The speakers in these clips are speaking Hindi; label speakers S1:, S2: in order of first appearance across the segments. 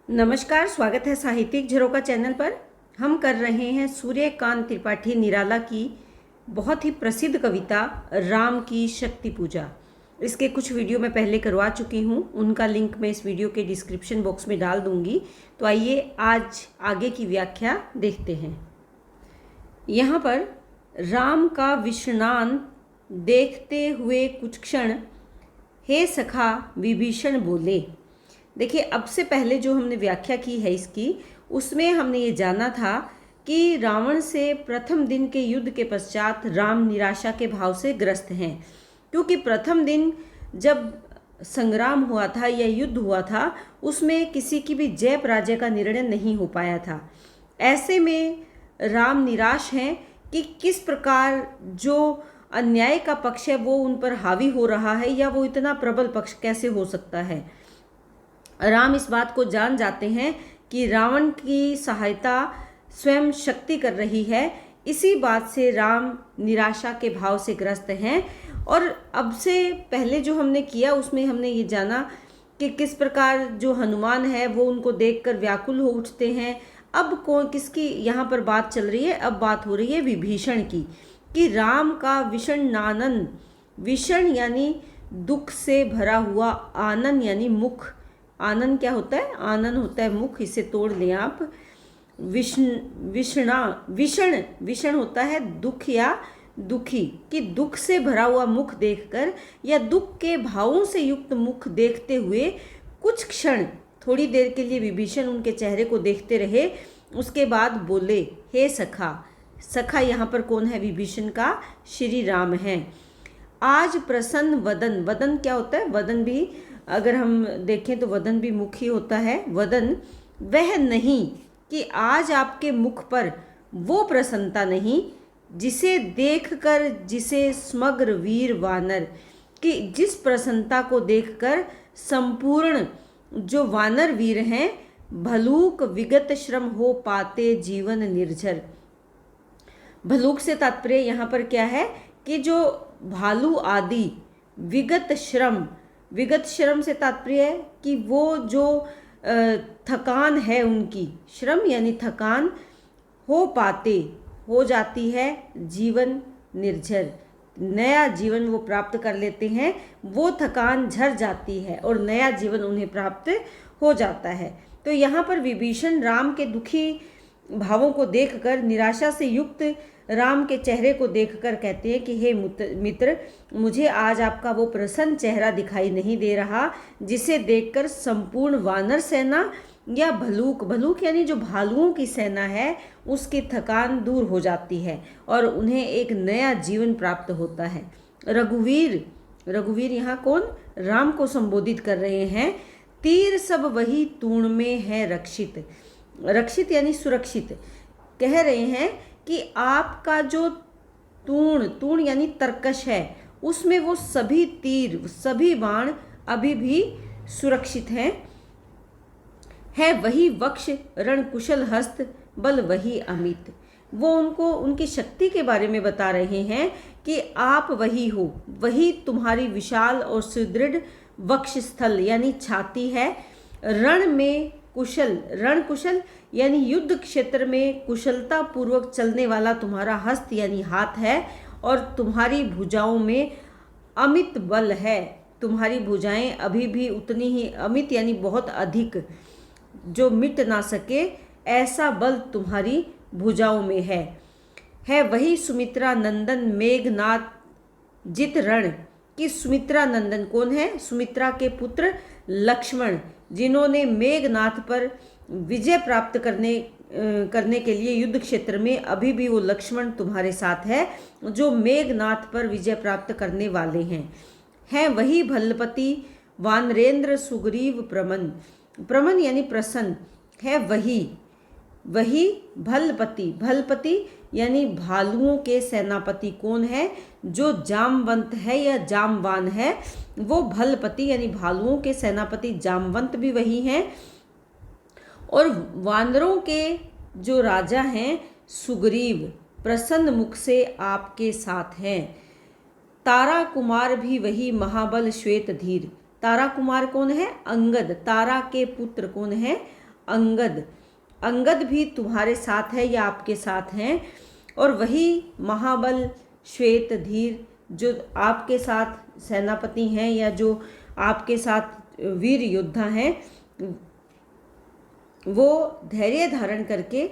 S1: नमस्कार, स्वागत है साहित्यिक झरोका चैनल पर। हम कर रहे हैं सूर्यकांत त्रिपाठी निराला की बहुत ही प्रसिद्ध कविता राम की शक्ति पूजा। इसके कुछ वीडियो मैं पहले करवा चुकी हूँ, उनका लिंक मैं इस वीडियो के डिस्क्रिप्शन बॉक्स में डाल दूँगी। तो आइए आज आगे की व्याख्या देखते हैं। यहाँ पर राम का विषणान देखते हुए कुछ क्षण हे सखा विभीषण बोले। देखिए, अब से पहले जो हमने व्याख्या की है इसकी, उसमें हमने ये जाना था कि रावण से प्रथम दिन के युद्ध के पश्चात राम निराशा के भाव से ग्रस्त हैं, क्योंकि प्रथम दिन जब संग्राम हुआ था या युद्ध हुआ था उसमें किसी की भी जय पराजय का निर्णय नहीं हो पाया था। ऐसे में राम निराश हैं कि किस प्रकार जो अन्याय का पक्ष है वो उन पर हावी हो रहा है, या वो इतना प्रबल पक्ष कैसे हो सकता है। राम इस बात को जान जाते हैं कि रावण की सहायता स्वयं शक्ति कर रही है। इसी बात से राम निराशा के भाव से ग्रस्त हैं। और अब से पहले जो हमने किया उसमें हमने ये जाना कि किस प्रकार जो हनुमान है वो उनको देखकर व्याकुल हो उठते हैं। अब कौन किसकी यहाँ पर बात चल रही है? अब बात हो रही है विभीषण की, कि राम का विषण नानन, विषण यानी दुख से भरा हुआ, आनन यानी मुख। आनंद क्या होता है? आनंद होता है मुख, इसे तोड़ लें आप। विषण विषण होता है दुख या दुखी, कि दुख से भरा हुआ मुख देखकर या दुख के भावों से युक्त मुख देखते हुए कुछ क्षण, थोड़ी देर के लिए विभीषण उनके चेहरे को देखते रहे। उसके बाद बोले हे सखा। सखा यहाँ पर कौन है? विभीषण का श्री राम है। आज प्रसन्न वदन, वदन क्या होता है? वदन भी अगर हम देखें तो वदन भी मुख ही होता है। वदन वह नहीं कि आज आपके मुख पर वो प्रसन्नता नहीं जिसे देखकर जिसे समग्र वीर वानर, कि जिस प्रसन्नता को देखकर संपूर्ण जो वानर वीर हैं भलूक विगत श्रम हो पाते जीवन निर्झर। भलूक से तात्पर्य यहाँ पर क्या है कि जो भालू आदि, विगत श्रम, विगत श्रम से तात्पर्य है कि वो जो थकान है उनकी, श्रम यानी थकान, हो पाते हो जाती है जीवन निर्झर, नया जीवन वो प्राप्त कर लेते हैं, वो थकान झर जाती है और नया जीवन उन्हें प्राप्त हो जाता है। तो यहाँ पर विभीषण राम के दुखी भावों को देखकर, निराशा से युक्त राम के चेहरे को देखकर कहते हैं कि हे मित्र, मुझे आज आपका वो प्रसन्न चेहरा दिखाई नहीं दे रहा जिसे देखकर संपूर्ण वानर सेना या भलूक, भलूक यानी जो भालुओं की सेना है, उसकी थकान दूर हो जाती है और उन्हें एक नया जीवन प्राप्त होता है। रघुवीर, रघुवीर यहाँ कौन? राम को संबोधित कर रहे हैं। तीर सब वही तूण में है रक्षित, रक्षित यानी सुरक्षित। कह रहे हैं कि आपका जो तूण, तूण यानी तरकश है, उसमें वो सभी तीर, सभी बाण अभी भी सुरक्षित हैं। है वही वक्ष रण कुशल हस्त बल वही अमित। वो उनको उनकी शक्ति के बारे में बता रहे हैं कि आप वही हो, वही तुम्हारी विशाल और सुदृढ़ वक्ष स्थल यानी छाती है। रण में कुशल, रण कुशल यानी युद्ध क्षेत्र में कुशलता पूर्वक चलने वाला तुम्हारा हस्त यानी हाथ है, और तुम्हारी भुजाओं में अमित बल है। तुम्हारी भुजाएं अभी भी उतनी ही, अमित यानी बहुत अधिक, जो मिट ना सके ऐसा बल तुम्हारी भुजाओं में है वही सुमित्रा नंदन मेघनाथ जित रण, कि सुमित्रा नंदन कौन है? सुमित्रा के पुत्र लक्ष्मण, जिन्होंने मेघनाथ पर विजय प्राप्त करने के लिए युद्ध क्षेत्र में, अभी भी वो लक्ष्मण तुम्हारे साथ है जो मेघनाथ पर विजय प्राप्त करने वाले हैं वही भल्लपति वानरेंद्र सुग्रीव प्रमन, प्रमन यानी प्रसन्न, है वही भल्लपति, भल्लपति यानी भालुओं के सेनापति कौन है? जो जामवंत है या जामवान है, वो भल्लपति यानी भालुओं के सेनापति जामवंत भी वही हैं। और वानरों के जो राजा हैं सुग्रीव, प्रसन्न मुख से आपके साथ हैं। तारा कुमार भी वही महाबल श्वेत धीर, तारा कुमार कौन है? अंगद, तारा के पुत्र कौन है? अंगद, अंगद भी तुम्हारे साथ है या आपके साथ हैं, और वही महाबल श्वेत धीर जो आपके साथ सेनापति हैं या जो आपके साथ वीर योद्धा हैं, वो धैर्य धारण करके,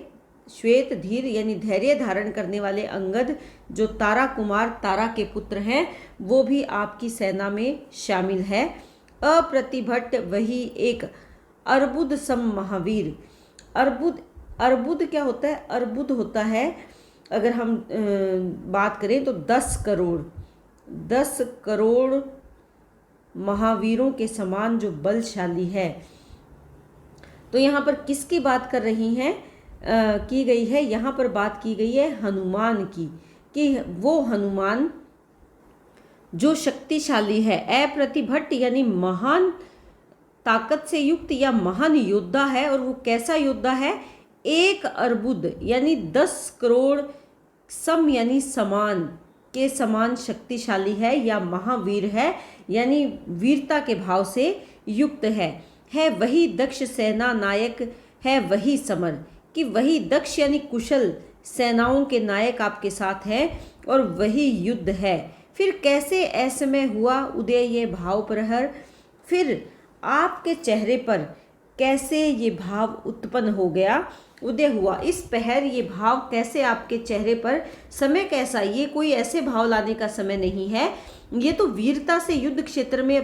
S1: श्वेत धीर यानी धैर्य धारण करने वाले अंगद जो तारा कुमार तारा के पुत्र हैं, वो भी आपकी सेना में शामिल है। अप्रतिभट वही एक अर्बुद सम महावीर। अर्बुद, अर्बुद क्या होता है? अर्बुद होता है, अगर हम बात करें तो 10 करोड़, 10 करोड़ महावीरों के समान जो बलशाली है। तो यहाँ पर किसकी बात कर रही हैं? की गई है, यहाँ पर बात की गई है हनुमान की, कि वो हनुमान जो शक्तिशाली है, अप्रतिभट यानी महान ताकत से युक्त या महान योद्धा है। और वो कैसा योद्धा है? एक अर्बुद यानी 10 करोड़ सम यानी समान के समान शक्तिशाली है या महावीर है, यानी वीरता के भाव से युक्त है वही दक्ष सेना नायक, है वही समर, कि वही दक्ष यानी कुशल सेनाओं के नायक आपके साथ हैं और वही युद्ध है। फिर कैसे ऐसे में हुआ उदय ये भाव प्रहर, फिर आपके चेहरे पर कैसे ये भाव उत्पन्न हो गया, उदय हुआ इस पहर, ये भाव कैसे आपके चेहरे पर, समय कैसा? ये कोई ऐसे भाव लाने का समय नहीं है, ये तो वीरता से युद्ध क्षेत्र में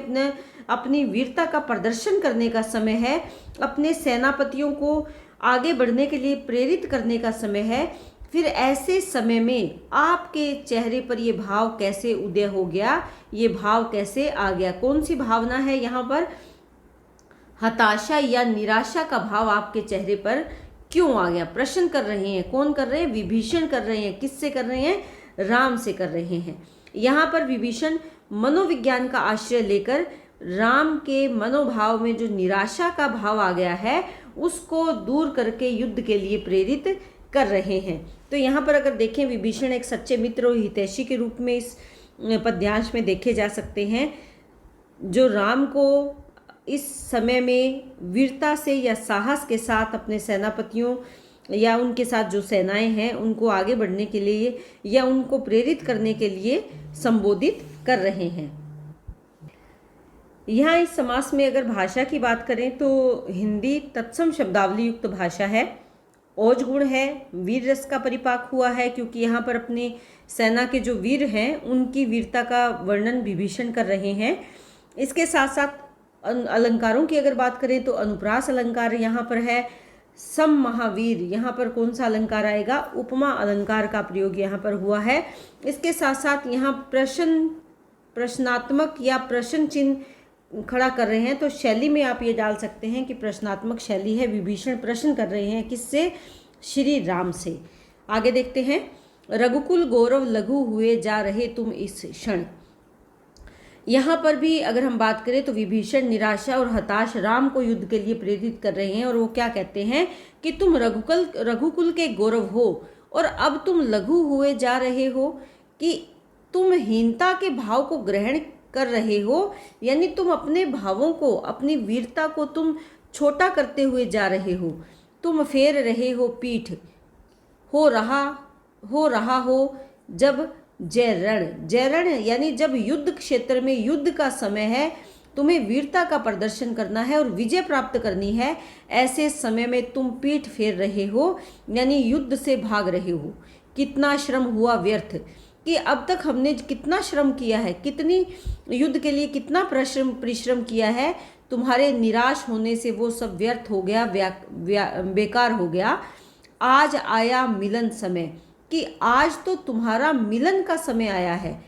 S1: अपनी वीरता का प्रदर्शन करने का समय है, अपने सेनापतियों को आगे बढ़ने के लिए प्रेरित करने का समय है। फिर ऐसे समय में आपके चेहरे पर ये भाव कैसे उदय हो गया, ये भाव कैसे आ गया? कौन सी भावना है यहाँ पर? हताशा या निराशा का भाव आपके चेहरे पर क्यों आ गया? प्रश्न कर रहे हैं। कौन कर रहे हैं? विभीषण कर रहे हैं। किससे कर रहे हैं? राम से कर रहे हैं। यहाँ पर विभीषण मनोविज्ञान का आश्रय लेकर राम के मनोभाव में जो निराशा का भाव आ गया है उसको दूर करके युद्ध के लिए प्रेरित कर रहे हैं। तो यहाँ पर अगर देखें, विभीषण एक सच्चे मित्र और हितैषी के रूप में इस पद्यांश में देखे जा सकते हैं, जो राम को इस समय में वीरता से या साहस के साथ अपने सेनापतियों या उनके साथ जो सेनाएं हैं उनको आगे बढ़ने के लिए या उनको प्रेरित करने के लिए संबोधित कर रहे हैं। यहाँ इस समास में अगर भाषा की बात करें तो हिंदी तत्सम शब्दावली युक्त भाषा है, ओज गुण है, वीर रस का परिपाक हुआ है, क्योंकि यहाँ पर अपनी सेना के जो वीर हैं उनकी वीरता का वर्णन विभीषण कर रहे हैं। इसके साथ साथ अलंकारों की अगर बात करें तो अनुप्रास अलंकार यहाँ पर है, सम महावीर, यहाँ पर कौन सा अलंकार आएगा? उपमा अलंकार का प्रयोग यहाँ पर हुआ है। इसके साथ साथ यहाँ प्रश्नात्मक या प्रश्न चिन्ह खड़ा कर रहे हैं, तो शैली में आप ये डाल सकते हैं कि प्रश्नात्मक शैली है, विभीषण प्रश्न कर रहे हैं। किससे? श्री राम से। आगे देखते हैं, रघुकुल गौरव लघु हुए जा रहे तुम इस क्षण। यहाँ पर भी अगर हम बात करें तो विभीषण निराशा और हताश राम को युद्ध के लिए प्रेरित कर रहे हैं, और वो क्या कहते हैं कि तुम रघुकुल के गौरव हो और अब तुम लघु हुए जा रहे हो, कि तुम हीनता के भाव को ग्रहण कर रहे हो, यानी तुम अपने भावों को, अपनी वीरता को तुम छोटा करते हुए जा रहे हो। तुम फेर रहे हो पीठ, हो रहा हो जब जयरण यानी जब युद्ध क्षेत्र में युद्ध का समय है, तुम्हें वीरता का प्रदर्शन करना है और विजय प्राप्त करनी है, ऐसे समय में तुम पीठ फेर रहे हो यानी युद्ध से भाग रहे हो। कितना श्रम हुआ व्यर्थ, कि अब तक हमने कितना श्रम किया है, कितनी युद्ध के लिए कितना परिश्रम किया है, तुम्हारे निराश होने से वो सब व्यर्थ हो गया, बेकार हो गया। आज आया मिलन समय, कि आज तो तुम्हारा मिलन का समय आया है,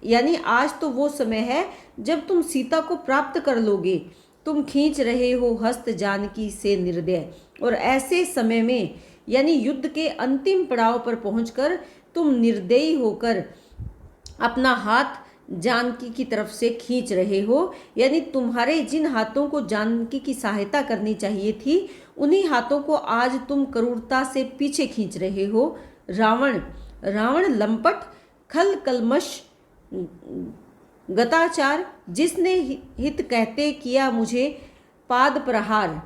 S1: यानी आज तो वो समय है जब तुम सीता को प्राप्त कर लोगे। तुम खींच रहे हो हस्त जानकी से निर्दय, और ऐसे समय में यानी युद्ध के अंतिम पड़ाव पर पहुंचकर तुम निर्दयी होकर अपना हाथ जानकी की तरफ से खींच रहे हो, यानी तुम्हारे जिन हाथों को जानकी की सहायता करनी चाहिए थी उन्हीं हाथों को आज तुम क्रूरता से पीछे खींच रहे हो। रावण लंपट खल कलमश गताचार, जिसने हित कहते किया मुझे पाद प्रहार।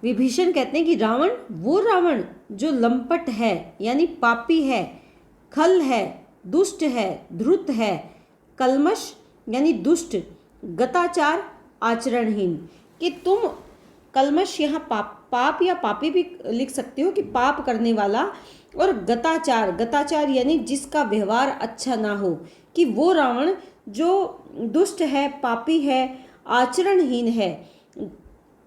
S1: विभीषण कहते हैं कि रावण, वो रावण जो लंपट है यानी पापी है, खल है, दुष्ट है, धृत है, कलमश यानी दुष्ट, गताचार आचरणहीन। कि तुम कलमश, यहाँ पाप या पापी भी लिख सकते हो, कि पाप करने वाला, और गताचार, गताचार यानी जिसका व्यवहार अच्छा ना हो, कि वो रावण जो दुष्ट है, पापी है, आचरणहीन है,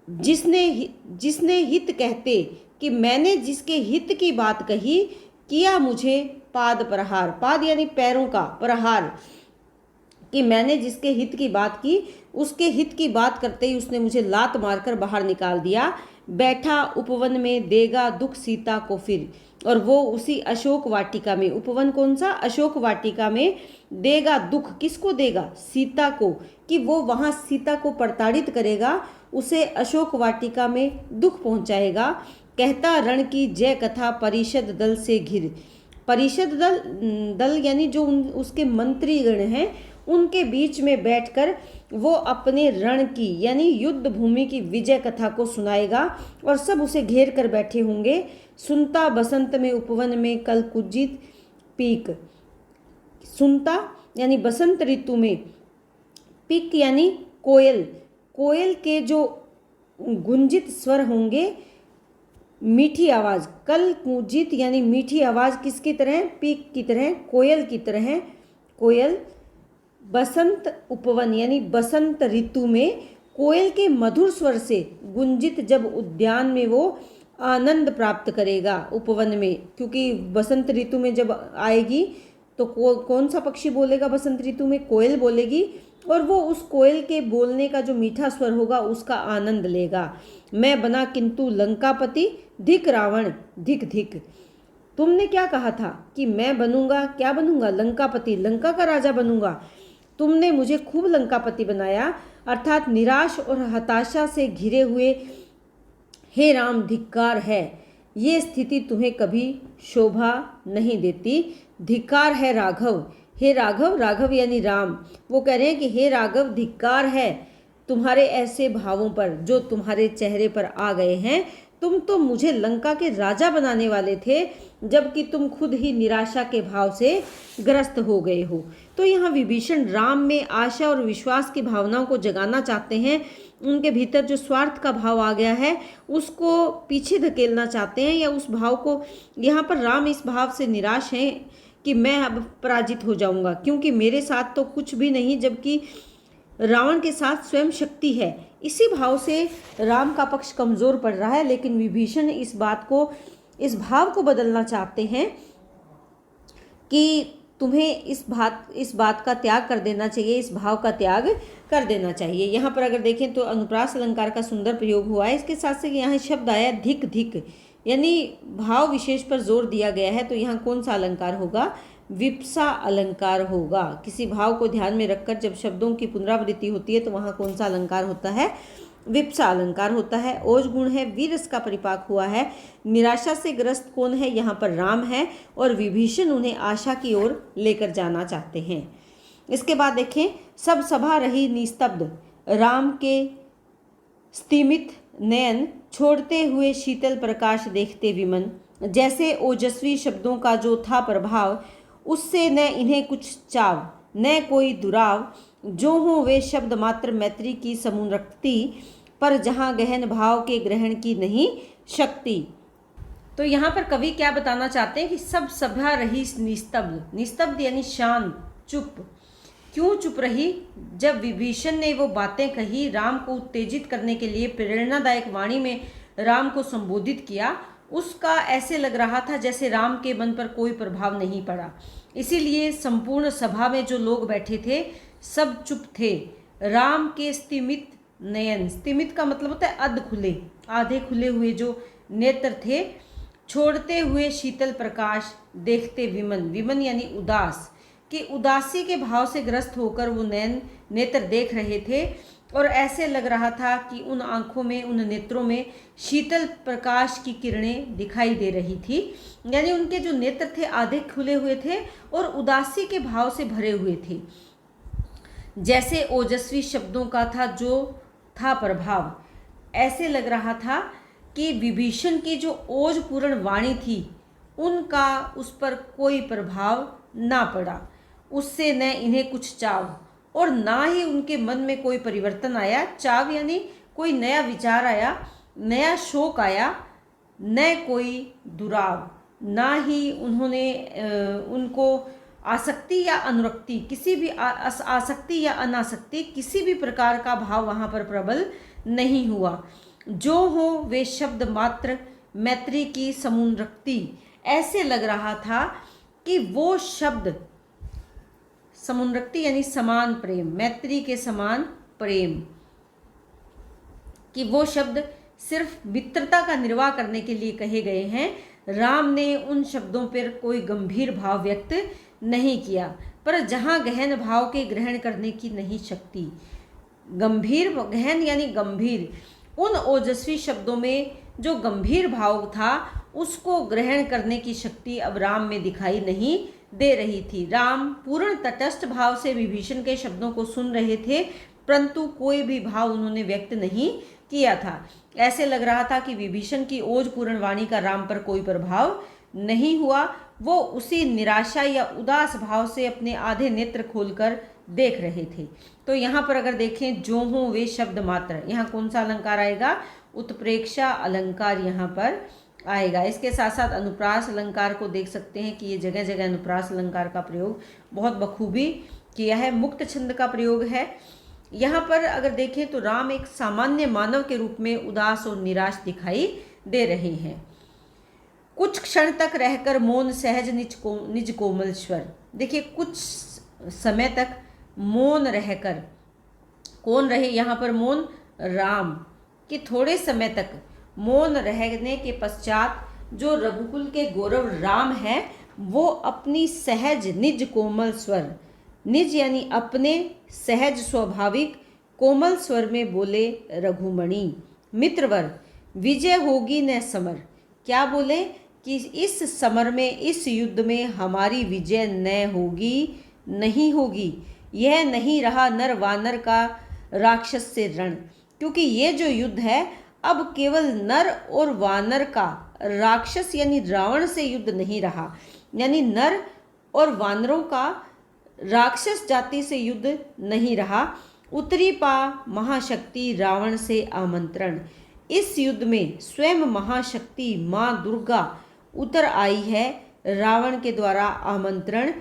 S1: जिसने हित कहते, कि मैंने जिसके हित की बात कही, किया मुझे पाद प्रहार, पाद यानी पैरों का, प्रहार, कि मैंने जिसके हित की बात की, उसके हित की बात करते ही उसने मुझे लात मारकर बाहर निकाल दिया। बैठा उपवन में, देगा दुख सीता को फिर, और वो उसी अशोक वाटिका में, उपवन कौन सा, अशोक वाटिका में, देगा दुख, किसको देगा, सीता को, कि वो वहाँ सीता को प्रताड़ित करेगा, उसे अशोक वाटिका में दुख पहुँचाएगा। कहता रण की जय कथा परिषद दल से घिर, परिषद दल यानी जो उसके मंत्रीगण हैं, उनके बीच में बैठकर वो अपने रण की यानी युद्ध भूमि की विजय कथा को सुनाएगा, और सब उसे घेर कर बैठे होंगे। सुनता बसंत में उपवन में कल कुजित पीक, सुनता यानी बसंत ऋतु में, पीक यानी कोयल, कोयल के जो गुंजित स्वर होंगे, मीठी आवाज, कल कुजित यानी मीठी आवाज किसकी तरह, पीक की तरह, कोयल की तरह, कोयल। बसंत उपवन यानी बसंत ऋतु में कोयल के मधुर स्वर से गुंजित जब उद्यान में वो आनंद प्राप्त करेगा उपवन में, क्योंकि बसंत ऋतु में जब आएगी तो कौन सा पक्षी बोलेगा बसंत ऋतु में, कोयल बोलेगी, और वो उस कोयल के बोलने का जो मीठा स्वर होगा उसका आनंद लेगा। मैं बना किंतु लंकापति, धिक रावण धिक धिक। तुमने क्या कहा था कि मैं बनूंगा, क्या बनूंगा, लंकापति, लंका का राजा बनूंगा। तुमने मुझे खूब लंकापति बनाया, अर्थात निराश और हताशा से घिरे हुए। हे राम, धिक्कार है, ये स्थिति तुम्हें कभी शोभा नहीं देती। धिक्कार है राघव, हे राघव, राघव यानी राम, वो कह रहे हैं कि हे राघव, धिक्कार है तुम्हारे ऐसे भावों पर जो तुम्हारे चेहरे पर आ गए हैं। तुम तो मुझे लंका के राजा बनाने वाले थे, जबकि तुम खुद ही निराशा के भाव से ग्रस्त हो गए हो। तो यहाँ विभीषण राम में आशा और विश्वास की भावनाओं को जगाना चाहते हैं। उनके भीतर जो स्वार्थ का भाव आ गया है उसको पीछे धकेलना चाहते हैं, या उस भाव को, यहाँ पर राम इस भाव से निराश हैं कि मैं अब पराजित हो जाऊंगा, क्योंकि मेरे साथ तो कुछ भी नहीं, जबकि रावण के साथ स्वयं शक्ति है। इसी भाव से राम का पक्ष कमजोर पड़ रहा है। लेकिन विभीषण इस भाव को बदलना चाहते हैं कि तुम्हें इस बात का त्याग कर देना चाहिए, इस भाव का त्याग कर देना चाहिए। यहाँ पर अगर देखें तो अनुप्रास अलंकार का सुंदर प्रयोग हुआ है। इसके साथ से यहाँ शब्द आया धिक धिक, यानी भाव विशेष पर जोर दिया गया है। तो यहाँ कौन सा अलंकार होगा, विप्सा अलंकार होगा। किसी भाव को ध्यान में रखकर जब शब्दों की पुनरावृत्ति होती है तो वहाँ कौन सा अलंकार होता है, विप्सा अलंकार होता है। ओज गुण है, वीरस का परिपाक हुआ है। निराशा से ग्रस्त कौन है, यहाँ पर राम है, और विभीषण उन्हें आशा की ओर लेकर जाना चाहते हैं। इसके बाद देखें, सब सभा रही निस्तब्ध, राम के स्तिमित नयन छोड़ते हुए शीतल प्रकाश देखते विमन। जैसे ओजस्वी शब्दों का जो था प्रभाव, उससे न इन्हें कुछ चाव न कोई दुराव, जो हो वे शब्द मात्र मैत्री की समुन्नति, पर जहाँ गहन भाव के ग्रहण की नहीं शक्ति। तो यहाँ पर कवि क्या बताना चाहते हैं कि सब सभा रही निस्तब्ध, निस्तब्ध यानी शांत, चुप। क्यों चुप रही, जब विभीषण ने वो बातें कही, राम को उत्तेजित करने के लिए प्रेरणादायक वाणी में राम को संबोधित किया, उसका ऐसे लग रहा था जैसे राम के मन पर कोई प्रभाव नहीं पड़ा। इसीलिए संपूर्ण सभा में जो लोग बैठे थे सब चुप थे। राम के स्तिमित नयन, स्तिमित का मतलब होता है अध खुले, आधे खुले हुए जो नेत्र थे, छोड़ते हुए शीतल प्रकाश देखते विमन, विमन यानी उदास, कि उदासी के भाव से ग्रस्त होकर वो नेत्र देख रहे थे, और ऐसे लग रहा था कि उन आंखों में, उन नेत्रों में शीतल प्रकाश की किरणें दिखाई दे रही थी। यानी उनके जो नेत्र थे आधे खुले हुए थे और उदासी के भाव से भरे हुए थे। जैसे ओजस्वी शब्दों का था जो था प्रभाव, ऐसे लग रहा था कि विभीषण की जो ओजपूर्ण वाणी थी उनका उस पर कोई प्रभाव ना पड़ा, उससे न इन्हें कुछ चाव और ना ही उनके मन में कोई परिवर्तन आया। चाव यानी कोई नया विचार आया, नया शौक आया, न कोई दुराव, ना ही उन्होंने उनको आसक्ति या अनुरक्ति, किसी भी आसक्ति या अनासक्ति, किसी भी प्रकार का भाव वहाँ पर प्रबल नहीं हुआ। जो हो वे शब्द मात्र मैत्री की समुन्नक्ति, ऐसे लग रहा था कि वो शब्द, समुन्नक्ति यानी समान प्रेम, मैत्री के समान प्रेम, कि वो शब्द सिर्फ मित्रता का निर्वाह करने के लिए कहे गए हैं। राम ने उन शब्दों पर कोई गंभीर भाव व्यक्त नहीं किया, पर जहाँ गहन भाव के ग्रहण करने की नहीं शक्ति, गंभीर, गहन यानी गंभीर, उन ओजस्वी शब्दों में जो गंभीर भाव था उसको ग्रहण करने की शक्ति अब राम में दिखाई नहीं दे रही थी। राम पूर्ण तटस्थ भाव से विभीषण के शब्दों को सुन रहे थे, परंतु कोई भी भाव उन्होंने व्यक्त नहीं किया था। ऐसे लग रहा था कि विभीषण की ओजपूर्ण वाणी का राम पर कोई प्रभाव नहीं हुआ। वो उसी निराशा या उदास भाव से अपने आधे नेत्र खोलकर देख रहे थे। तो यहाँ पर अगर देखें, जो हों वे शब्द मात्र, यहाँ कौन सा अलंकार आएगा? उत्प्रेक्षा अलंकार यहाँ पर आएगा। इसके साथ साथ अनुप्रास अलंकार को देख सकते हैं कि ये जगह जगह अनुप्रास अलंकार का प्रयोग बहुत बखूबी किया है। मुक्त छंद का प्रयोग है। यहाँ पर अगर देखें तो राम एक सामान्य मानव के रूप में उदास और निराश दिखाई दे रहे हैं। कुछ क्षण तक रहकर मौन सहज निज कोमल स्वर। देखिए, कुछ समय तक मौन रहकर, कौन रहे यहाँ पर मौन? राम। कि थोड़े समय तक मौन रहने के पश्चात जो रघुकुल के गौरव राम है वो अपनी सहज निज कोमल स्वर, निज यानी अपने सहज स्वाभाविक कोमल स्वर में बोले, रघुमणि मित्रवर विजय होगी न समर। क्या बोले? कि इस समर में, इस युद्ध में हमारी विजय न होगी, नहीं होगी। यह नहीं रहा नर वानर का राक्षस से रण, क्योंकि ये जो युद्ध है अब केवल नर और वानर का, राक्षस यानी रावण से युद्ध नहीं रहा, यानी नर और वानरों का राक्षस जाति से युद्ध नहीं रहा। उतरी पा महाशक्ति रावण से आमंत्रण। इस युद्ध में स्वयं महाशक्ति माँ दुर्गा उतर आई है रावण के द्वारा आमंत्रण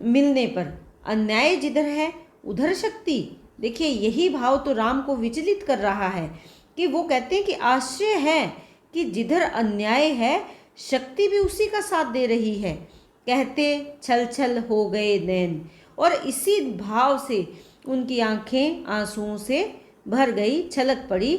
S1: मिलने पर। अन्याय जिधर है उधर शक्ति। देखिए, यही भाव तो राम को विचलित कर रहा है कि वो कहते हैं कि आश्चर्य है कि जिधर अन्याय है शक्ति भी उसी का साथ दे रही है। कहते छल छल हो गए नैन, और इसी भाव से उनकी आंखें आंसुओं से भर गई, छलक पड़ी।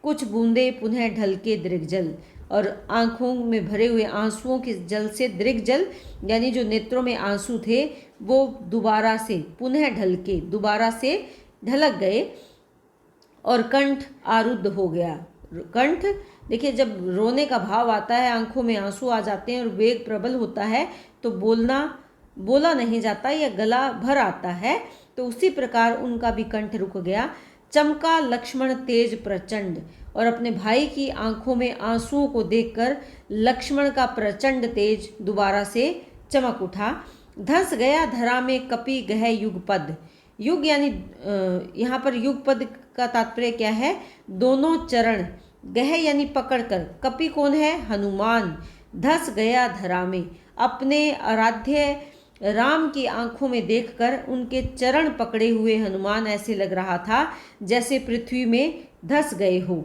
S1: कुछ बूंदे पुनः ढल के दृग्जल, और आंखों में भरे हुए आंसुओं के जल से दृग्जल यानी जो नेत्रों में आंसू थे वो दोबारा से पुनः ढल के दोबारा से ढलक गए, और कंठ आरुद्ध हो गया। कंठ, देखिए, जब रोने का भाव आता है, आंखों में आंसू आ जाते हैं और वेग प्रबल होता है तो बोला नहीं जाता या गला भर आता है, तो उसी प्रकार उनका भी कंठ रुक गया। चमका लक्ष्मण तेज प्रचंड, और अपने भाई की आंखों में आंसुओं को देखकर लक्ष्मण का प्रचंड तेज दोबारा से चमक उठा। धंस गया धरा में कपि गह युगपद। युग यानी यहाँ पर युगपद का तात्पर्य क्या है? दोनों चरण। गह यानी पकड़कर। कपि कौन है? हनुमान। धंस गया धरा में, अपने आराध्य राम की आंखों में देखकर उनके चरण पकड़े हुए हनुमान ऐसे लग रहा था जैसे पृथ्वी में धंस गए हो।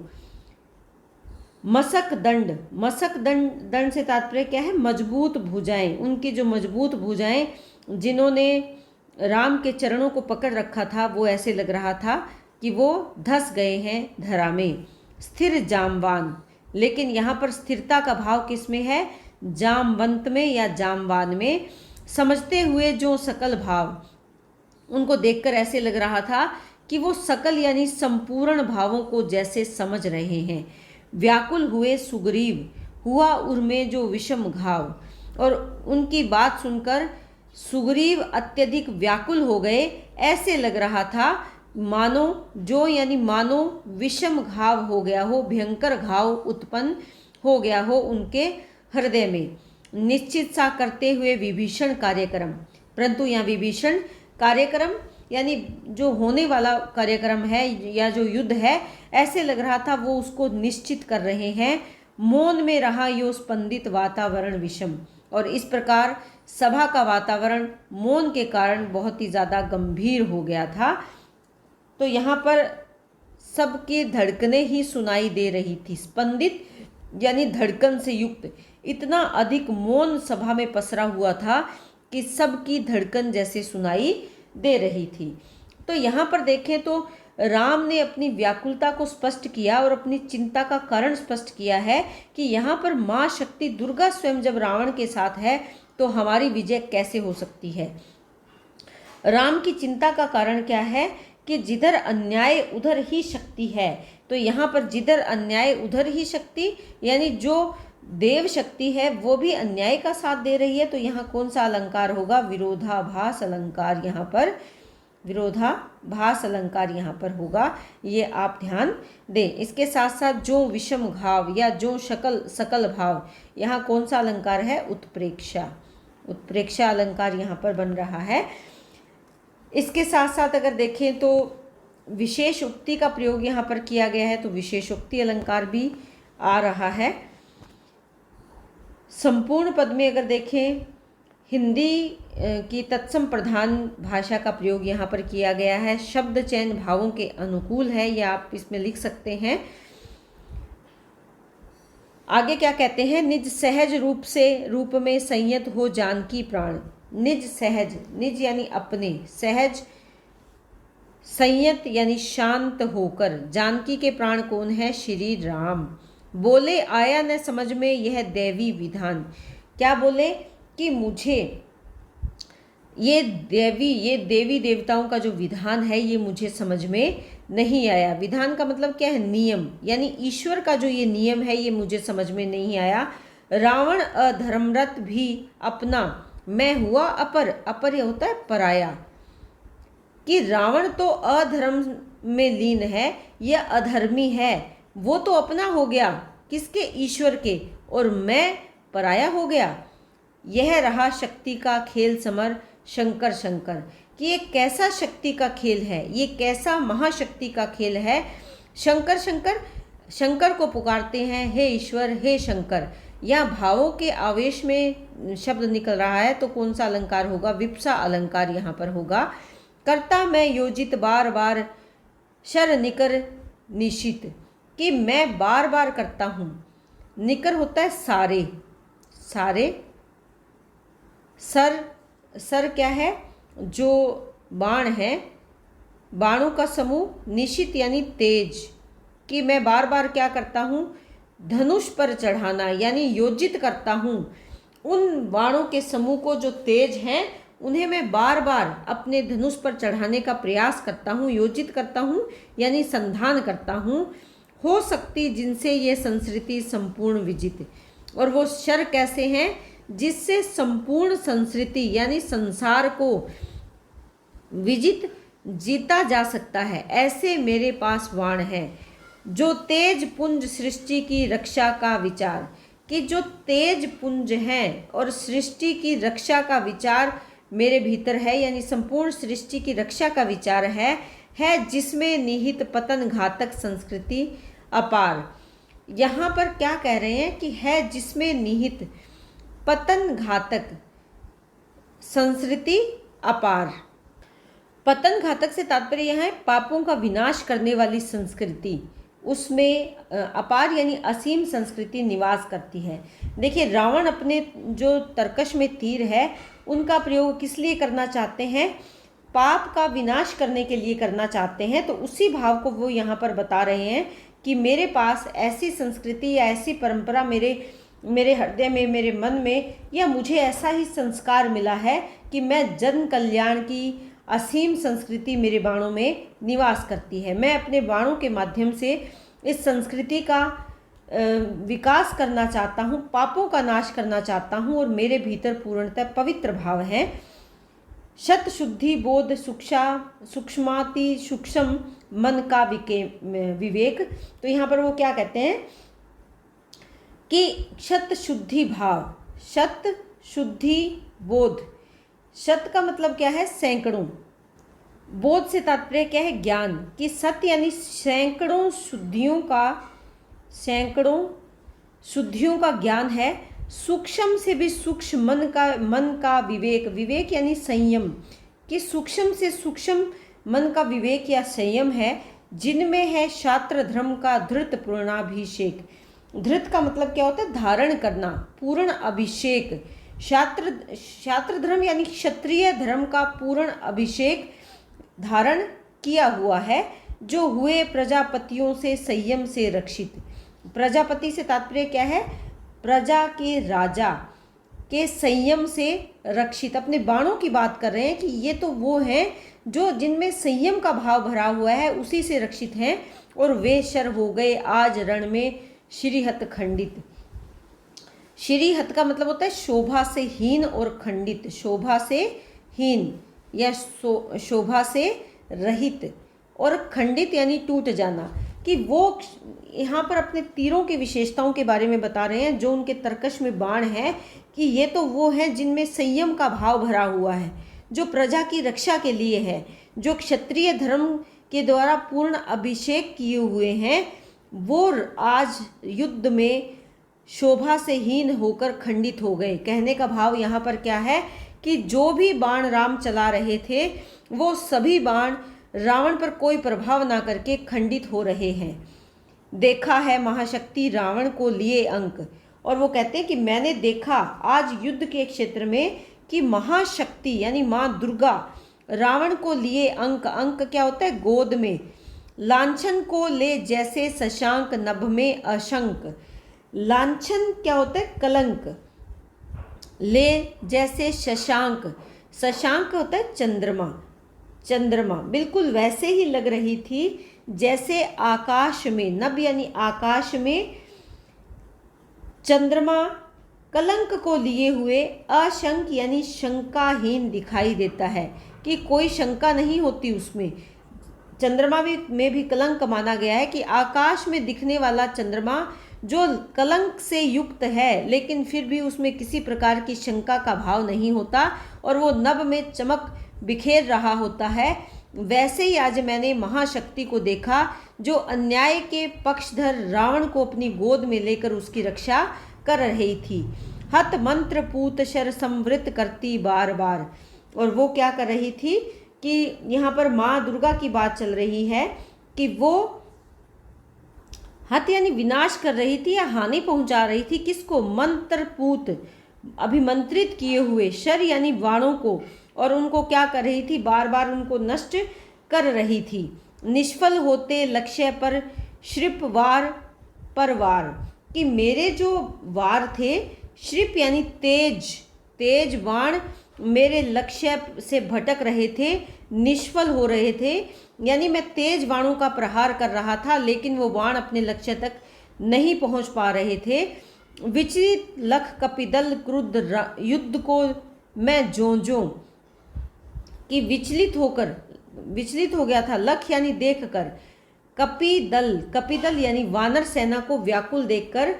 S1: मसक दंड, मसक दंड से तात्पर्य क्या है? मजबूत भुजाएं। उनकी जो मजबूत भुजाएं जिन्होंने राम के चरणों को पकड़ रखा था वो ऐसे लग रहा था कि वो धंस गए हैं धरा में। स्थिर जामवान, लेकिन यहाँ पर स्थिरता का भाव किस में है? जामवंत में या जामवान में। समझते हुए जो सकल भाव, उनको देखकर ऐसे लग रहा था कि वो सकल यानी संपूर्ण भावों को जैसे समझ रहे हैं। व्याकुल हुए सुग्रीव, हुआ उर्मे जो विषम घाव, और उनकी बात सुनकर सुग्रीव अत्यधिक व्याकुल हो गए। ऐसे लग रहा था मानो जो यानी मानो विषम घाव हो गया हो, भयंकर घाव उत्पन्न हो गया हो उनके हृदय में, निश्चित सा करते हुए विभीषण कार्यक्रम। परंतु यहाँ विभीषण कार्यक्रम यानी जो होने वाला कार्यक्रम है या जो युद्ध है, ऐसे लग रहा था वो उसको निश्चित कर रहे हैं। मौन में रहा यो स्पंदित वातावरण विषम, और इस प्रकार सभा का वातावरण मौन के कारण बहुत ही ज़्यादा गंभीर हो गया था। तो यहाँ पर सबकी धड़कनें ही सुनाई दे रही थी। स्पंदित यानी धड़कन से युक्त, इतना अधिक मौन सभा में पसरा हुआ था कि सबकी धड़कन जैसे सुनाई दे रही थी। तो यहाँ पर देखें तो राम ने अपनी व्याकुलता को स्पष्ट किया और अपनी चिंता का कारण स्पष्ट किया है कि यहाँ पर माँ शक्ति दुर्गा स्वयं जब रावण के साथ है तो हमारी विजय कैसे हो सकती है। राम की चिंता का कारण क्या है कि जिधर अन्याय उधर ही शक्ति है। तो यहाँ पर जिधर अन्याय उधर ही शक्ति, यानी जो देव शक्ति है वो भी अन्याय का साथ दे रही है। तो यहाँ कौन सा अलंकार होगा? विरोधाभास अलंकार यहाँ पर, विरोधाभास अलंकार यहाँ पर होगा, ये आप ध्यान दें। इसके साथ साथ जो विषम घाव या जो सकल भाव, यहाँ कौन सा अलंकार है? उत्प्रेक्षा, उत्प्रेक्षा अलंकार यहाँ पर बन रहा है। इसके साथ साथ अगर देखें तो विशेष उक्ति का प्रयोग यहाँ पर किया गया है, तो विशेषोक्ति अलंकार भी आ रहा है। संपूर्ण पद में अगर देखें हिंदी की तत्सम प्रधान भाषा का प्रयोग यहाँ पर किया गया है। शब्द चयन भावों के अनुकूल है, या आप इसमें लिख सकते हैं। आगे क्या कहते हैं? निज सहज रूप में संयत हो जानकी प्राण। निज सहज, निज यानी अपने, सहज संयत यानी शांत होकर। जानकी के प्राण कौन है? श्री राम। बोले आया न समझ में यह दैवी विधान। क्या बोले? कि मुझे ये देवी देवताओं का जो विधान है ये मुझे समझ में नहीं आया। विधान का मतलब क्या है? नियम, यानी ईश्वर का जो ये नियम है ये मुझे समझ में नहीं आया। रावण अधर्मरत भी अपना, मैं हुआ अपर। अपर ये होता है पराया, कि रावण तो अधर्म में लीन है, यह अधर्मी है, वो तो अपना हो गया किसके? ईश्वर के, और मैं पराया हो गया। यह रहा शक्ति का खेल समर शंकर शंकर, कि ये कैसा शक्ति का खेल है, ये कैसा महाशक्ति का खेल है। शंकर शंकर, शंकर को पुकारते हैं, हे ईश्वर, हे शंकर। यहाँ भावों के आवेश में शब्द निकल रहा है, तो कौन सा अलंकार होगा? विप्सा अलंकार यहाँ पर होगा। करता मैं योजित बार बार शर निकर निशित, कि मैं बार बार करता हूँ। निकर होता है सारे, सारे। सर क्या है? जो बाण है, बाणों का समूह। निशित यानी तेज, कि मैं बार बार क्या करता हूँ? धनुष पर चढ़ाना, यानी योजित करता हूँ। उन बाणों के समूह को जो तेज हैं उन्हें मैं बार बार अपने धनुष पर चढ़ाने का प्रयास करता हूँ, योजित करता हूँ, यानी संधान करता हूँ। हो सकती जिनसे ये संस्कृति संपूर्ण विजित, और वो शर कैसे हैं? जिससे संपूर्ण संस्कृति यानी संसार को विजित, जीता जा सकता है, ऐसे मेरे पास वाण है। जो तेज पुंज सृष्टि की रक्षा का विचार, कि जो तेज पुंज हैं और सृष्टि की रक्षा का विचार मेरे भीतर है, यानी संपूर्ण सृष्टि की रक्षा का विचार है जिसमें निहित पतन घातक संस्कृति अपार। यहाँ पर क्या कह रहे हैं? कि है जिसमें निहित पतन घातक संस्कृति अपार। पतन घातक से तात्पर्य यह है पापों का विनाश करने वाली संस्कृति, उसमें अपार यानी असीम संस्कृति निवास करती है। देखिए रावण अपने जो तरकश में तीर है उनका प्रयोग किस लिए करना चाहते हैं? पाप का विनाश करने के लिए करना चाहते हैं। तो उसी भाव को वो यहाँ पर बता रहे हैं कि मेरे पास ऐसी संस्कृति या ऐसी परंपरा मेरे हृदय में, मेरे मन में, या मुझे ऐसा ही संस्कार मिला है कि मैं जन कल्याण की असीम संस्कृति मेरे बाणों में निवास करती है। मैं अपने बाणों के माध्यम से इस संस्कृति का विकास करना चाहता हूँ, पापों का नाश करना चाहता हूँ, और मेरे भीतर पूर्णतः पवित्र भाव है। शत शुद्धि बोध सूक्ष्माति सूक्ष्म मन का विवेक। तो यहाँ पर वो क्या कहते हैं कि शत शुद्धि भाव, शत शुद्धि बोध, शत का मतलब क्या है सैकड़ों, बोध से तात्पर्य क्या है ज्ञान, कि सत यानी सैकड़ों शुद्धियों का ज्ञान है। सूक्ष्म से भी सूक्ष्म मन का विवेक, विवेक यानी संयम, कि सूक्ष्म से सूक्ष्म मन का विवेक या संयम है, जिनमें है शास्त्र धर्म का धृत पूर्णाभिषेक। धृत का मतलब क्या होता है धारण करना, पूर्ण अभिषेक। शास्त्र धर्म यानी क्षत्रिय धर्म का पूर्ण अभिषेक धारण किया हुआ है, जो हुए प्रजापतियों से संयम से रक्षित। प्रजापति से तात्पर्य क्या है, प्रजा के राजा के संयम से रक्षित। अपने बाणों की बात कर रहे हैं कि ये तो वो हैं जो जिनमें संयम का भाव भरा हुआ है, उसी से रक्षित हैं। और वे शर हो गए आज रण में श्रीहत खंडित। श्रीहत का मतलब होता है शोभा से हीन और खंडित, शोभा से हीन या शोभा से रहित, और खंडित यानी टूट जाना। कि वो यहाँ पर अपने तीरों की विशेषताओं के बारे में बता रहे हैं, जो उनके तरकश में बाण है, कि ये तो वो हैं जिनमें संयम का भाव भरा हुआ है, जो प्रजा की रक्षा के लिए है, जो क्षत्रिय धर्म के द्वारा पूर्ण अभिषेक किए हुए हैं, वो आज युद्ध में शोभा से हीन होकर खंडित हो गए। कहने का भाव यहाँ पर क्या है कि जो भी बाण राम चला रहे थे, वो सभी बाण रावण पर कोई प्रभाव ना करके खंडित हो रहे हैं। देखा है महाशक्ति रावण को लिए अंक। और वो कहते हैं कि मैंने देखा आज युद्ध के क्षेत्र में कि महाशक्ति यानी माँ दुर्गा रावण को लिए अंक, अंक क्या होता है गोद में, लांछन को ले जैसे शशांक नभ में अशंक। लांछन क्या होता है कलंक, ले जैसे शशांक, शशांक होता है चंद्रमा, चंद्रमा बिल्कुल वैसे ही लग रही थी जैसे आकाश में, नभ यानी आकाश में चंद्रमा कलंक को लिए हुए अशंक यानी शंकाहीन दिखाई देता है, कि कोई शंका नहीं होती उसमें। चंद्रमा में भी कलंक माना गया है, कि आकाश में दिखने वाला चंद्रमा जो कलंक से युक्त है, लेकिन फिर भी उसमें किसी प्रकार की शंका का भाव नहीं होता, और वो नभ में चमक बिखेर रहा होता है। वैसे ही आज मैंने महाशक्ति को देखा, जो अन्याय के पक्षधर रावण को अपनी गोद में लेकर उसकी रक्षा कर रही थी। हत मंत्र पूत शर संवृत करती बार बार। और वो क्या कर रही थी कि यहाँ पर माँ दुर्गा की बात चल रही है, कि वो हत यानी विनाश कर रही थी या हानि पहुंचा रही थी, किसको, मंत्र पूत अभिमंत्रित किए हुए, शर यानी वाणों को, और उनको क्या कर रही थी, बार बार उनको नष्ट कर रही थी। निष्फल होते लक्ष्य पर श्रिप वार पर वार, कि मेरे जो वार थे, श्रिप यानी तेज, तेज बाण मेरे लक्ष्य से भटक रहे थे, निष्फल हो रहे थे, यानी मैं तेज बाणों का प्रहार कर रहा था, लेकिन वो बाण अपने लक्ष्य तक नहीं पहुंच पा रहे थे। विचलित लख कपिदल क्रुद्ध युद्ध को मैं जों कि विचलित हो गया था, लख यानी देखकर, कपिदल यानी वानर सेना को व्याकुल देखकर,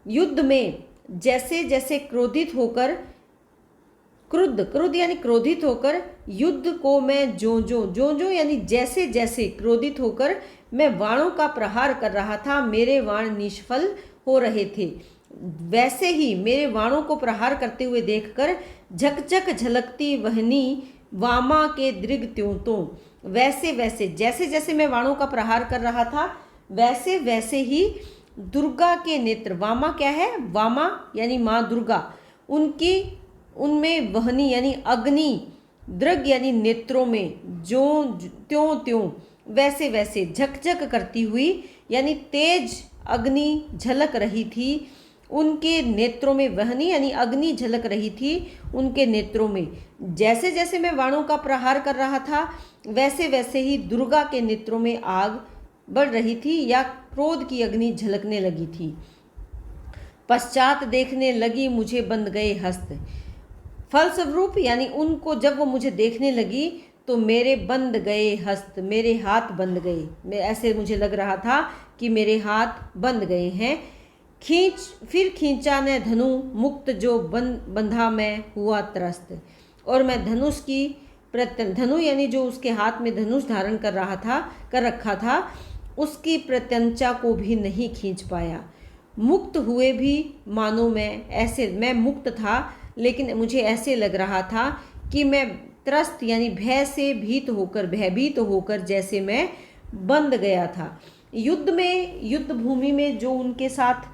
S1: युद्ध में जैसे जैसे क्रोधित होकर, क्रुद्ध यानी क्रोधित होकर, युद्ध को मैं जों यानी जैसे जैसे क्रोधित होकर मैं वाणों का प्रहार कर रहा था, मेरे वाण निष्फल हो रहे थे। वैसे ही मेरे वाणों को प्रहार करते हुए देखकर झकझक झलकती वहनी वामा के दृग त्यों, वैसे वैसे जैसे जैसे मैं वाणों का प्रहार कर रहा था, वैसे वैसे ही दुर्गा के नेत्र, वामा क्या है, वामा यानी माँ दुर्गा, उनमें वहनी यानी अग्नि, दृग यानी नेत्रों में, जो त्यों वैसे वैसे झकझक करती हुई यानी तेज अग्नि झलक रही थी उनके नेत्रों में, वहनी यानी अग्नि झलक रही थी उनके नेत्रों में। जैसे जैसे मैं वाणों का प्रहार कर रहा था, वैसे वैसे ही दुर्गा के नेत्रों में आग बढ़ रही थी या क्रोध की अग्नि झलकने लगी थी। पश्चात देखने लगी मुझे बंद गए हस्त, फलस्वरूप यानी उनको जब वो मुझे देखने लगी तो मेरे बंद गए हस्त, मेरे हाथ बंद गए। मैं ऐसे मुझे लग रहा था कि मेरे हाथ बंद गए हैं। फिर खींचा ने धनु मुक्त जो बंधा मैं हुआ त्रस्त। और मैं धनुष की धनु यानी जो उसके हाथ में धनुष धारण कर रखा था, उसकी प्रत्यंचा को भी नहीं खींच पाया। मुक्त हुए भी मानो मैं मुक्त था, लेकिन मुझे ऐसे लग रहा था कि मैं त्रस्त यानी भयभीत होकर जैसे मैं बंद गया था। युद्ध भूमि में जो उनके साथ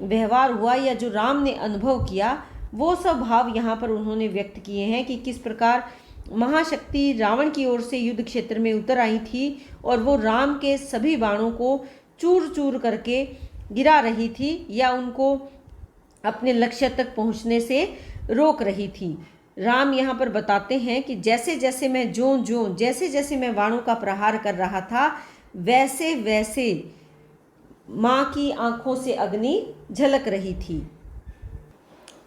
S1: व्यवहार हुआ या जो राम ने अनुभव किया, वो सब भाव यहाँ पर उन्होंने व्यक्त किए हैं कि किस प्रकार महाशक्ति रावण की ओर से युद्ध क्षेत्र में उतर आई थी और वो राम के सभी बाणों को चूर चूर करके गिरा रही थी या उनको अपने लक्ष्य तक पहुँचने से रोक रही थी। राम यहाँ पर बताते हैं कि जैसे जैसे मैं बाणों का प्रहार कर रहा था, वैसे वैसे माँ की आंखों से अग्नि झलक रही थी।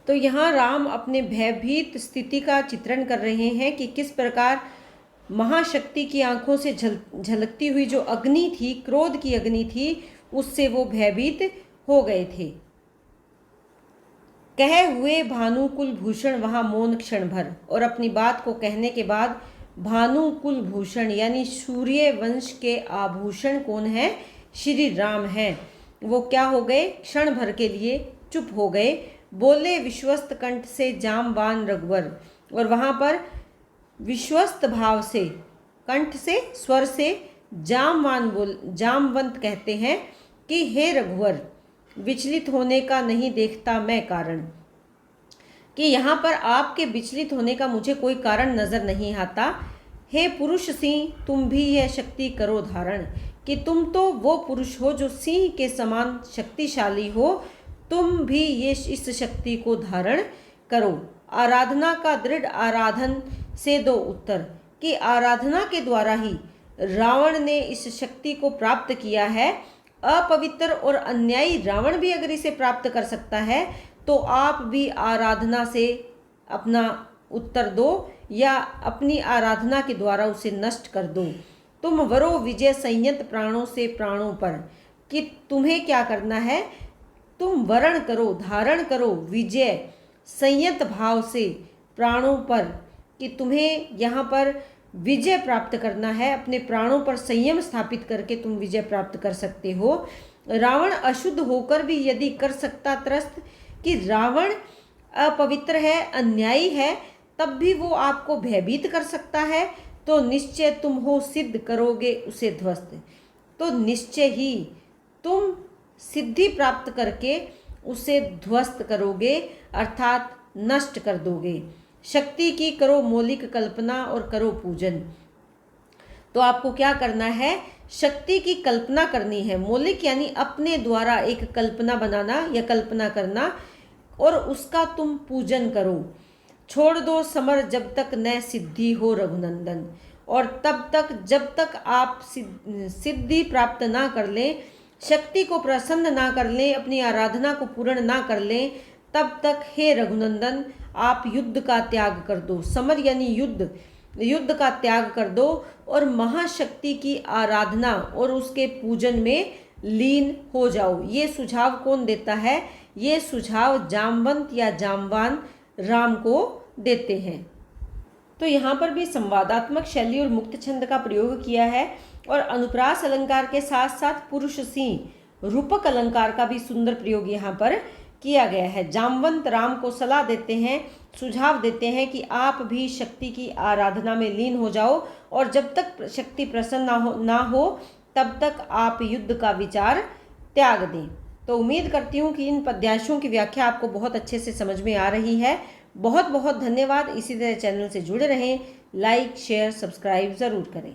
S1: तो यहाँ राम अपने भयभीत स्थिति का चित्रण कर रहे हैं कि किस प्रकार महाशक्ति की आंखों से झलकती हुई जो अग्नि थी, क्रोध की अग्नि थी, उससे वो भयभीत हो गए थे। कहे हुए भानुकुल भूषण वहाँ मौन क्षण भर। और अपनी बात को कहने के बाद भानुकुल भूषण यानी सूर्य वंश के आभूषण कौन है? श्री राम हैं। वो क्या हो गए? क्षण भर के लिए चुप हो गए। बोले विश्वस्त कंठ से जामवान रघुवर। और वहाँ पर विश्वस्त भाव से, कंठ से, स्वर से जामवंत कहते हैं कि हे रघुवर, विचलित होने का नहीं देखता मैं कारण। कि यहाँ पर आपके विचलित होने का मुझे कोई कारण नजर नहीं आता। हे पुरुष सिंह, तुम भी यह शक्ति करो धारण। कि तुम तो वो पुरुष हो जो सिंह के समान शक्तिशाली हो, तुम भी इस शक्ति को धारण करो। आराधना का दृढ़ आराधन से दो उत्तर। कि आराधना के द्वारा ही रावण ने इस शक्ति को प्राप्त किया है। अपवित्र और अन्यायी रावण भी अगर इसे प्राप्त कर सकता है, तो आप भी आराधना से अपना उत्तर दो या अपनी आराधना के द्वारा उसे नष्ट कर दो। तुम वरो विजय संयत प्राणों से प्राणों पर। कि तुम्हें क्या करना है? तुम वरण करो, धारण करो विजय संयत भाव से प्राणों पर। कि तुम्हें यहाँ पर विजय प्राप्त करना है, अपने प्राणों पर संयम स्थापित करके तुम विजय प्राप्त कर सकते हो। रावण अशुद्ध होकर भी यदि कर सकता त्रस्त, कि रावण अपवित्र है, अन्यायी है, तब भी वो आपको भयभीत कर सकता है, तो निश्चय तुम हो सिद्ध करोगे उसे ध्वस्त। तो निश्चय ही तुम सिद्धि प्राप्त करके उसे ध्वस्त करोगे, अर्थात नष्ट कर दोगे। शक्ति की करो मौलिक कल्पना और करो पूजन। तो आपको क्या करना है? शक्ति की कल्पना करनी है। मौलिक यानी अपने द्वारा एक कल्पना बनाना या कल्पना करना, और उसका तुम पूजन करो। छोड़ दो समर जब तक न सिद्धि हो रघुनंदन। और तब तक जब तक आप सिद्धि प्राप्त ना कर लें, शक्ति को प्रसन्न ना कर लें, अपनी आराधना को पूर्ण ना कर लें, तब तक हे रघुनंदन आप युद्ध का त्याग कर दो। समर यानी युद्ध का त्याग कर दो और महाशक्ति की आराधना और उसके पूजन में लीन हो जाओ। ये सुझाव कौन देता है? ये सुझाव जामवंत या जामवान राम को देते हैं। तो यहाँ पर भी संवादात्मक शैली और मुक्त छंद का प्रयोग किया है और अनुप्रास अलंकार के साथ साथ पुरुष सिंह रूपक अलंकार का भी सुंदर प्रयोग यहाँ पर किया गया है। जामवंत राम को सलाह देते हैं, सुझाव देते हैं कि आप भी शक्ति की आराधना में लीन हो जाओ और जब तक शक्ति प्रसन्न ना हो तब तक आप युद्ध का विचार त्याग दें। तो उम्मीद करती हूँ कि इन पद्याशों की व्याख्या आपको बहुत अच्छे से समझ में आ रही है। बहुत बहुत धन्यवाद। इसी तरह चैनल से जुड़े रहें, लाइक शेयर सब्सक्राइब ज़रूर करें।